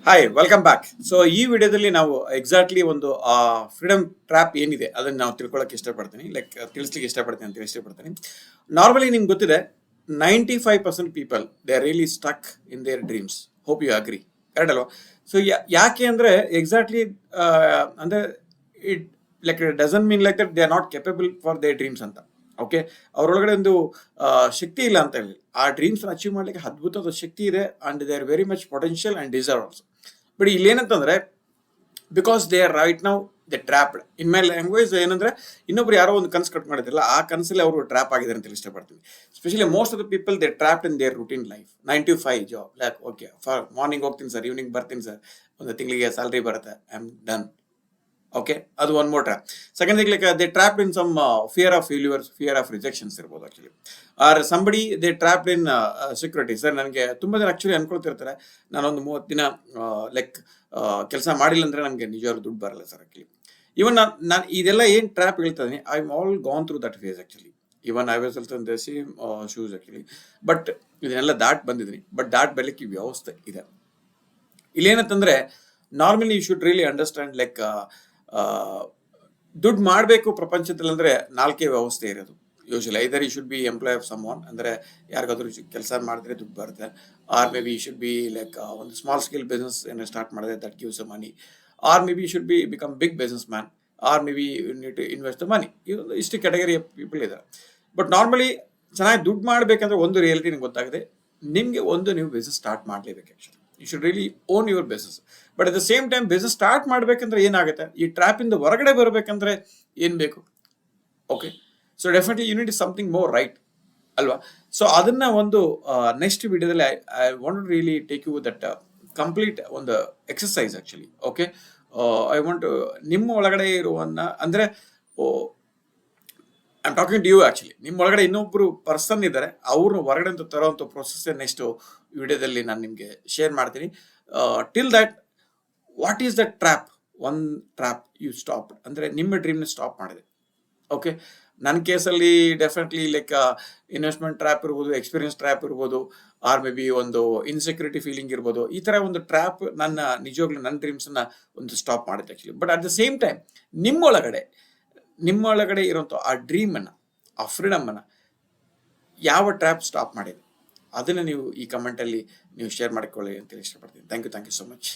Hi welcome back. So ಈ ವಿಡಿಯೋದಲ್ಲಿ ನಾವು ಎಕ್ಸಾಕ್ಟ್ಲಿ ಒಂದು ಫ್ರೀಡಮ್ ಟ್ರ್ಯಾಪ್ ಏನಿದೆ ಅದನ್ನ ನಾವು ತಿಳ್ಕೊಳ್ಳೋಕೆ ಇಷ್ಟಪಡ್ತೀನಿ, ಲೈಕ್ ತಿಳಿಸ್ಲಿಕ್ಕೆ ಇಷ್ಟಪಡ್ತೀನಿ ಅಂತ ಇಷ್ಟಪಡ್ತೀನಿ. ನಾರ್ಮಲಿ ನಿಮ್ಗೆ ಗೊತ್ತಿದೆ 95% people they are really stuck in their dreams. Hope you agree, correct ಅಲ್ವಾ? ಸೊ ಯಾಕೆ ಅಂದ್ರೆ ಎಕ್ಸಾಕ್ಟ್ಲಿ ಅಂದ್ರೆ it like doesn't mean like that they are not capable for their dreams ಅಂತ. ಓಕೆ, ಅವರೊಳಗಡೆ ಒಂದು ಶಕ್ತಿ ಇಲ್ಲ ಅಂತ ಹೇಳಿ ಆ ಡ್ರೀಮ್ಸ್ ಅಚೀವ್ ಮಾಡ್ಲಿಕ್ಕೆ ಅದ್ಭುತವಾದ ಶಕ್ತಿ ಇದೆ and they are very much potential and deserve also. But ಇಲ್ಲೇನಂತಂದ್ರೆ because they are right now they trapped in my language. ಏನಂದ್ರೆ ಇನ್ನೊಬ್ರು ಯಾರೋ ಒಂದು ಕನ್ಸು ಕಟ್ ಮಾಡಿದ್ರಲ್ಲ, ಆ ಕನಸಲ್ಲಿ ಅವರು ಟ್ರ್ಯಾಪ್ ಆಗಿದ್ದಾರೆ ಅಂತ ಇಷ್ಟಪಡ್ತೀನಿ. Specially most of the people they trapped in their routine life. 9 to 5 job, like okay for morning ಹೋಗ್ತೀನಿ ಸರ್, ಈವ್ನಿಂಗ್ ಬರ್ತೀನಿ ಸರ್, ಒಂದು ತಿಂಗಳಿಗೆ ಸ್ಯಾಲ್ರಿ ಬರುತ್ತೆ, ಐ ಆಮ್ ಡನ್. ಓಕೆ, ಅದು one more trap. Second thing like they trapped in some fear of failures, fear of rejections ಇರ್ಬೋದು actually. Or somebody they trapped in security. Sir, ನನಗೆ ತುಂಬ ಜನ actually ಅನ್ಕೊಳ್ತಿರ್ತಾರೆ, ನಾನೊಂದು 30 ದಿನ ಲೈಕ್ ಕೆಲಸ ಮಾಡಿಲ್ಲ ಅಂದ್ರೆ ನನಗೆ ನಿಜವಾಗ್ಲೂ ದುಡ್ಡು ಬರಲ್ಲ ಸರ್. ಆಕ್ಚುಲಿ ಇವನ್ ನಾನು ಇದೆಲ್ಲ ಏನು ಟ್ರ್ಯಾಪ್ ಹೇಳ್ತಾ ಇದೀನಿ, I am all gone through that phase actually. Even I was also in the same shoes actually. But ಇದನ್ನೆಲ್ಲ ದಾಟ್ ಬಂದಿದ್ದೀನಿ. ಬಟ್ ದಾಟ್ ಬೆಳಕ್ಕೆ ಈ ವ್ಯವಸ್ಥೆ ಇದೆ. ಇಲ್ಲೇನಂತಂದ್ರೆ normally you should really understand like ದುಡ್ಡು ಮಾಡಬೇಕು ಪ್ರಪಂಚದಲ್ಲಿ ಅಂದ್ರೆ 4 ವ್ಯವಸ್ಥೆ ಇರೋದು. Usually either you should be employ of someone, ಅಂದ್ರೆ ಯಾರಿಗಾದ್ರೂ ಕೆಲಸ ಮಾಡಿದ್ರೆ ದುಡ್ಡು ಬರುತ್ತೆ. Or maybe you should be like ಒಂದು ಸ್ಮಾಲ್ ಸ್ಕೇಲ್ ಬಿಸ್ನೆಸ್ ಏನೋ ಸ್ಟಾರ್ಟ್ ಮಾಡಿದ್ರೆ that gives a money. Or maybe you should be become big business man. Or maybe you need to invest the money. ಇದೊಂದು ಇಷ್ಟು category of people ಇದ್ದಾರೆ. But normally ಚೆನ್ನಾಗಿ ದುಡ್ಡು ಮಾಡಬೇಕಂದ್ರೆ ಒಂದು reality ನಿಮ್ಗೆ ಗೊತ್ತಾಗಿದೆ, ನಿಮಗೆ ಒಂದು ನೀವು ಬಿಸ್ನೆಸ್ ಸ್ಟಾರ್ಟ್ ಮಾಡಲೇಬೇಕು. Actually you should really own your business. But at the same time business start ಮಾಡಬೇಕಂದ್ರೆ ಏನಾಗುತ್ತೆ, ಈ ಟ್ರ್ಯಾಪಿಂದ ಹೊರಗಡೆ ಬರಬೇಕಂದ್ರೆ ಏನು ಬೇಕು? Okay, so definitely you need something more, right ಅಲ್ವಾ? ಸೊ ಅದನ್ನ ಒಂದು ನೆಕ್ಸ್ಟ್ ವಿಡಿಯೋದಲ್ಲಿ I want really take you that complete ಒಂದು exercise actually. Okay, I want ನಿಮ್ಮ ಒಳಗಡೆ ಇರುವನ್ನ ಅಂದ್ರೆ I am talking to you actually. ನಿಮ್ಮ ಒಳಗಡೆ ಇನ್ನೊಬ್ರು ಪರ್ಸನ್ ಇದ್ದಾರೆ, ಅವ್ರನ್ನ ಹೊರಗಡೆ ಅಂತ ತರೋಂಥ ಪ್ರೊಸೆಸ್ ನೆಕ್ಸ್ಟ್ ವಿಡಿಯೋದಲ್ಲಿ ನಾನು ನಿಮಗೆ ಶೇರ್ ಮಾಡ್ತೀನಿ. Till that, what is the trap? One trap you stop, ಅಂದ್ರೆ ನಿಮ್ಮ ಡ್ರೀಮ್ನ ಸ್ಟಾಪ್ ಮಾಡಿದೆ. ಓಕೆ, ನನ್ನ ಕೇಸಲ್ಲಿ ಡೆಫಿನೆಟ್ಲಿ ಲೈಕ್ ಇನ್ವೆಸ್ಟ್ಮೆಂಟ್ ಟ್ರ್ಯಾಪ್ ಇರ್ಬೋದು, ಎಕ್ಸ್ಪೀರಿಯನ್ಸ್ ಟ್ರ್ಯಾಪ್ ಇರ್ಬೋದು, ಆರ್ ಮೇ ಬಿ ಒಂದು ಇನ್ಸೆಕ್ಯೂರಿಟಿ ಫೀಲಿಂಗ್ ಇರ್ಬೋದು. ಈ ಥರ ಒಂದು ಟ್ರ್ಯಾಪ್ ನನ್ನ ನಿಜವಾಗ್ಲೂ ನನ್ನ ಡ್ರೀಮ್ಸನ್ನ ಒಂದು ಸ್ಟಾಪ್ ಮಾಡಿದೆ actually. But at the same time ನಿಮ್ಮೊಳಗಡೆ ಇರೋಂಥ ಆ ಡ್ರೀಮನ್ನು, ಆ ಫ್ರೀಡಮನ್ನು ಯಾವ ಟ್ರ್ಯಾಪ್ ಸ್ಟಾಪ್ ಮಾಡಿದೆ ಅದನ್ನು ನೀವು ಈ ಕಮೆಂಟಲ್ಲಿ ನೀವು ಶೇರ್ ಮಾಡಿಕೊಳ್ಳಿ ಅಂತೇಳಿ ಇಷ್ಟಪಡ್ತೀನಿ. Thank you so much.